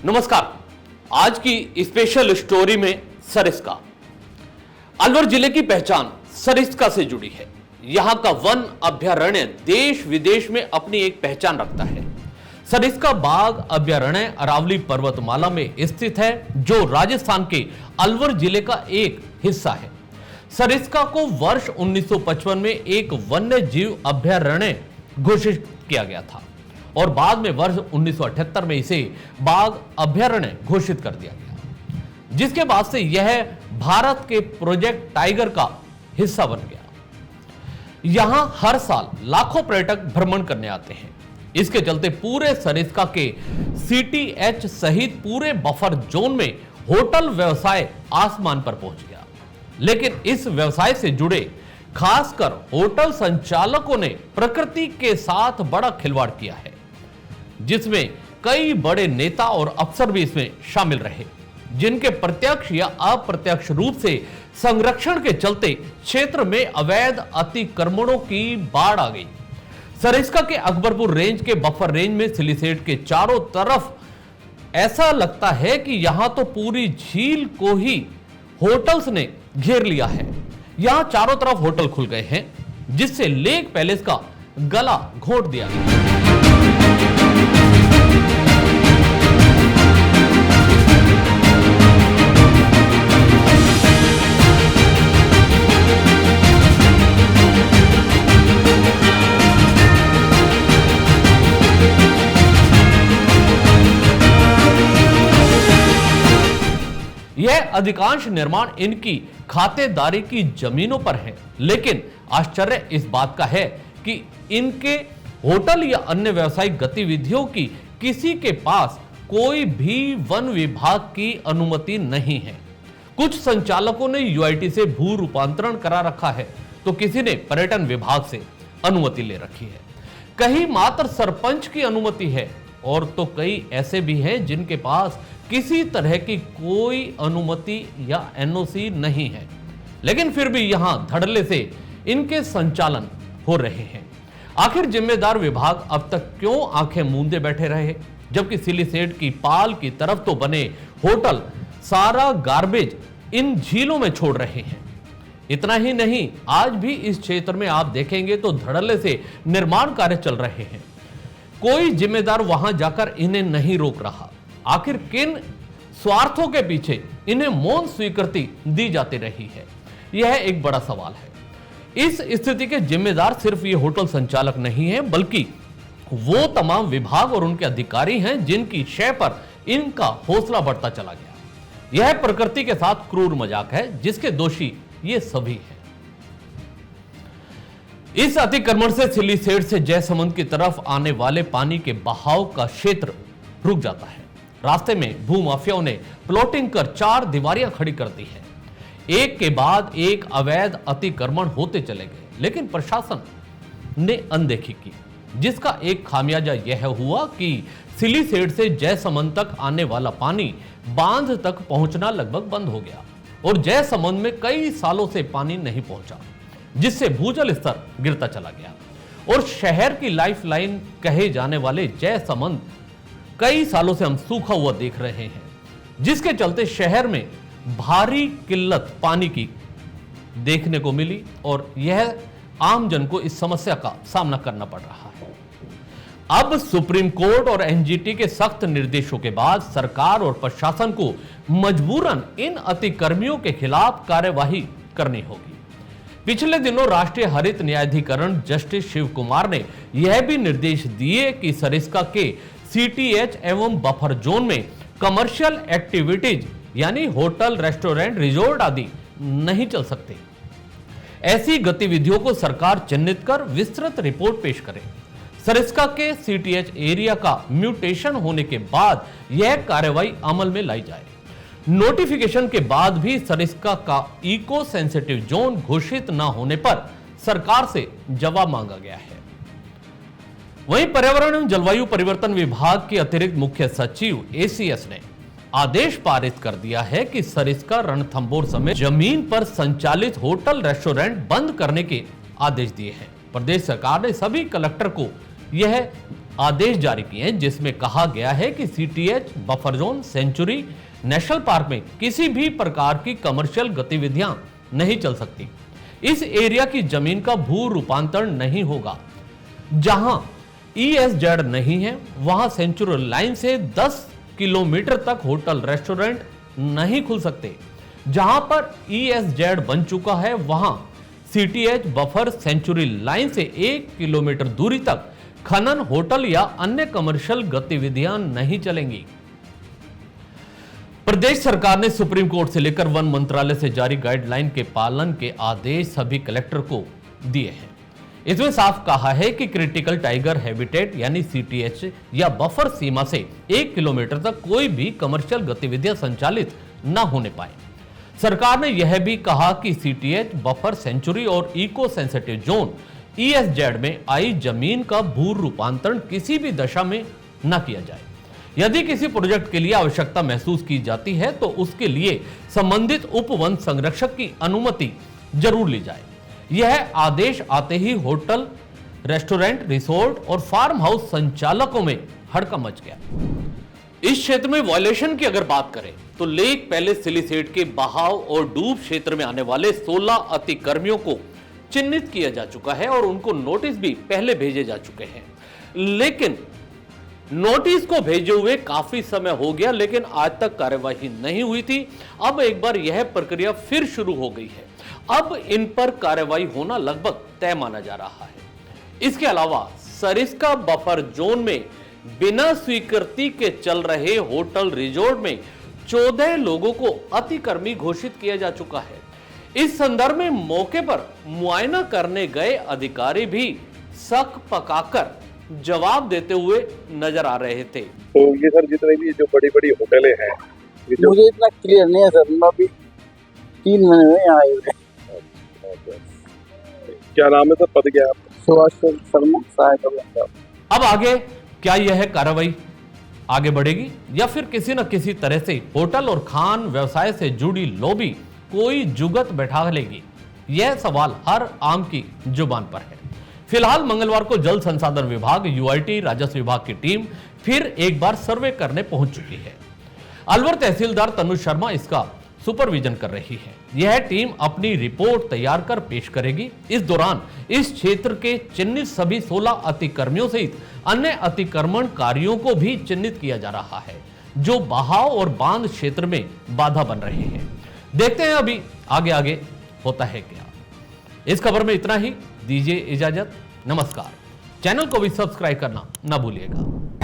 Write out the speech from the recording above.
नमस्कार। आज की स्पेशल स्टोरी में सरिस्का। अलवर जिले की पहचान सरिस्का से जुड़ी है। यहां का वन अभयारण्य देश विदेश में अपनी एक पहचान रखता है। सरिस्का बाघ अभयारण्य अरावली पर्वतमाला में स्थित है, जो राजस्थान के अलवर जिले का एक हिस्सा है। सरिस्का को वर्ष 1955 में एक वन्य जीव अभयारण्य घोषित किया गया था और बाद में वर्ष 1978 में इसे बाघ अभयारण्य घोषित कर दिया गया, जिसके बाद से यह भारत के प्रोजेक्ट टाइगर का हिस्सा बन गया। यहां हर साल लाखों पर्यटक भ्रमण करने आते हैं। इसके चलते पूरे सरिस्का के सीटीएच सहित पूरे बफर जोन में होटल व्यवसाय आसमान पर पहुंच गया। लेकिन इस व्यवसाय से जुड़े खासकर होटल संचालकों ने प्रकृति के साथ बड़ा खिलवाड़ किया है, जिसमें कई बड़े नेता और अफसर भी इसमें शामिल रहे, जिनके प्रत्यक्ष या अप्रत्यक्ष रूप से संरक्षण के चलते क्षेत्र में अवैध अतिक्रमणों की बाढ़ आ गई। सरिस्का के अकबरपुर रेंज के बफर रेंज में सिलीसेट के चारों तरफ ऐसा लगता है कि यहां तो पूरी झील को ही होटल्स ने घेर लिया है। यहां चारों तरफ होटल खुल गए हैं, जिससे लेक पैलेस का गला घोंट दिया गया। यह अधिकांश निर्माण इनकी खातेदारी की जमीनों पर है, लेकिन आश्चर्य इस बात का है कि इनके होटल या अन्य व्यावसायिक गतिविधियों की किसी के पास कोई भी वन विभाग की अनुमति नहीं है। कुछ संचालकों ने यूआईटी से भू रूपांतरण करा रखा है, तो किसी ने पर्यटन विभाग से अनुमति ले रखी है। कहीं मात्र सरपंच की अनुमति है और तो कई ऐसे भी हैं जिनके पास किसी तरह की कोई अनुमति या एनओसी नहीं है, लेकिन फिर भी यहां धड़ल्ले से इनके संचालन हो रहे हैं। आखिर जिम्मेदार विभाग अब तक क्यों आंखें मूंदे बैठे रहे, जबकि सिलीसेट की पाल की तरफ तो बने होटल सारा गार्बेज इन झीलों में छोड़ रहे हैं। इतना ही नहीं, आज भी इस क्षेत्र में आप देखेंगे तो धड़ल्ले से निर्माण कार्य चल रहे हैं। कोई जिम्मेदार वहां जाकर इन्हें नहीं रोक रहा। आखिर किन स्वार्थों के पीछे इन्हें मौन स्वीकृति दी जाती रही है, यह एक बड़ा सवाल है। इस स्थिति के जिम्मेदार सिर्फ ये होटल संचालक नहीं है, बल्कि वो तमाम विभाग और उनके अधिकारी हैं जिनकी शय पर इनका हौसला बढ़ता चला गया। यह प्रकृति के साथ क्रूर मजाक है, जिसके दोषी ये सभी हैं। इस अतिक्रमण से सिलीसेट से जयसमंद की तरफ आने वाले पानी के बहाव का क्षेत्र रुक जाता है। रास्ते में भूमाफियाओं ने प्लॉटिंग कर चार दीवारियां खड़ी कर दी है। एक के बाद एक अवैध अतिक्रमण होते चले गए, लेकिन प्रशासन ने अनदेखी की, जिसका एक खामियाजा यह हुआ कि सिलीसेट से जयसमंद तक आने वाला पानी बांध तक पहुंचना लगभग बंद हो गया और जयसमंद में कई सालों से पानी नहीं पहुंचा, जिससे भूजल स्तर गिरता चला गया और शहर की लाइफलाइन कहे जाने वाले जयसमंद कई सालों से हम सूखा हुआ देख रहे हैं, जिसके चलते शहर में भारी किल्लत पानी की देखने को मिली और यह आम जन को इस समस्या का सामना करना पड़ रहा है। अब सुप्रीम कोर्ट और एनजीटी के सख्त निर्देशों के बाद सरकार और प्रशासन को मजबूरन इन अतिक्रमियों के खिलाफ कार्यवाही करनी होगी। पिछले दिनों राष्ट्रीय हरित न्यायाधिकरण जस्टिस शिव कुमार ने यह भी निर्देश दिए कि सरिस्का के सीटीएच एवं बफर जोन में कमर्शियल एक्टिविटीज यानी होटल, रेस्टोरेंट, रिजॉर्ट आदि नहीं चल सकते। ऐसी गतिविधियों को सरकार चिन्हित कर विस्तृत रिपोर्ट पेश करे। सरिस्का के सीटीएच एरिया का म्यूटेशन होने के बाद यह कार्रवाई अमल में लाई जाए। नोटिफिकेशन के बाद भी सरिस्का का इको सेंसिटिव जोन घोषित न होने पर सरकार से जवाब मांगा गया है। वहीं पर्यावरण एवं जलवायु परिवर्तन विभाग के अतिरिक्त मुख्य सचिव एसीएस ने आदेश पारित कर दिया है कि सरिस्का, रणथंभौर समेत जमीन पर संचालित होटल, रेस्टोरेंट बंद करने के आदेश दिए हैं। प्रदेश सरकार ने सभी कलेक्टर को यह आदेश जारी किए हैं जिसमें कहा गया है कि CTH, buffer zone, sanctuary, national park में किसी भी प्रकार की कमर्शियल गतिविधियां नहीं चल सकती। इस एरिया की जमीन का भू रूपांतरण नहीं होगा। जहां ESZ नहीं है वहां सेंचुरी लाइन से 10 किलोमीटर तक होटल, रेस्टोरेंट नहीं खुल सकते। जहां पर ESZ बन चुका है वहां सीटीएच, बफर, सेंचुरी लाइन से 1 किलोमीटर दूरी तक खनन, होटल या अन्य कमर्शियल गतिविधियां नहीं चलेंगी। प्रदेश सरकार ने सुप्रीम कोर्ट से लेकर वन मंत्रालय से जारी गाइडलाइन के पालन के आदेश सभी कलेक्टर को दिए हैं। इसमें साफ कहा है कि क्रिटिकल टाइगर हैबिटेट यानी सीटीएच या बफर सीमा से 1 किलोमीटर तक कोई भी कमर्शियल गतिविधियां संचालित न होने पाए। सरकार ने यह भी कहा कि सीटीएच, बफर, सेंचुरी और इको सेंसिटिव जोन ESZ में आई जमीन का भू रूपांतरण किसी भी दशा में न किया जाए। यदि किसी प्रोजेक्ट के लिए आवश्यकता महसूस की जाती है तो उसके लिए संबंधित उप वन संरक्षक की अनुमति जरूर ली जाए। यह आदेश आते ही होटल, रेस्टोरेंट, रिसोर्ट और फार्म हाउस संचालकों में हड़कंप मच गया। इस क्षेत्र में वायलेशन की अगर बात करें तो लेक पैलेस सिलीसेट के बहाव और डूब क्षेत्र में आने वाले 16 अतिक्रमियों को चिन्हित किया जा चुका है और उनको नोटिस भी पहले भेजे जा चुके हैं। लेकिन नोटिस को भेजे हुए काफी समय हो गया लेकिन आज तक कार्यवाही नहीं हुई थी। अब एक बार यह प्रक्रिया फिर शुरू हो गई है। अब इन पर कार्यवाही होना लगभग तय माना जा रहा है। इसके अलावा सरिस्का बफर जोन में बिना स्वीकृति के चल रहे होटल, रिजॉर्ट में 14 लोगों को अतिक्रमी घोषित किया जा चुका है। इस संदर्भ में मौके पर मुआयना करने गए अधिकारी भी शक पकाकर जवाब देते हुए नजर आ रहे थे। तो ये सर जितने भी जो बड़ी बड़ी होटलें हैं, मुझे इतना क्लियर नहीं है सर, मैं अभी 3 महीने में यहाँ आए हुए। क्या नाम है सर, पद क्या है? सुभाष शर्मा, सहायक अभियंता। अब आगे क्या यह कार्रवाई आगे बढ़ेगी या फिर किसी न किसी तरह से होटल और खान व्यवसाय से जुड़ी लॉबी कोई जुगत बैठा लेगी? यह सवाल हर आम की जुबान पर है। फिलहाल मंगलवार को जल संसाधन विभाग, UIT, राजस्व विभाग की टीम फिर एक बार सर्वे करने पहुंच चुकी है। अलवर तहसीलदार तनुज शर्मा इसका सुपरविजन कर रही है। यह टीम अपनी रिपोर्ट तैयार कर पेश करेगी। इस दौरान इस क्षेत्र के चिन्हित सभी 16 अतिक्रमियों सहित अन्य अतिक्रमणकारियों को भी चिन्हित किया जा रहा है जो बहाव और बांध क्षेत्र में बाधा बन रहे हैं। देखते हैं अभी आगे आगे होता है क्या। इस खबर में इतना ही। दीजिए इजाजत, नमस्कार। चैनल को भी सब्सक्राइब करना ना भूलिएगा।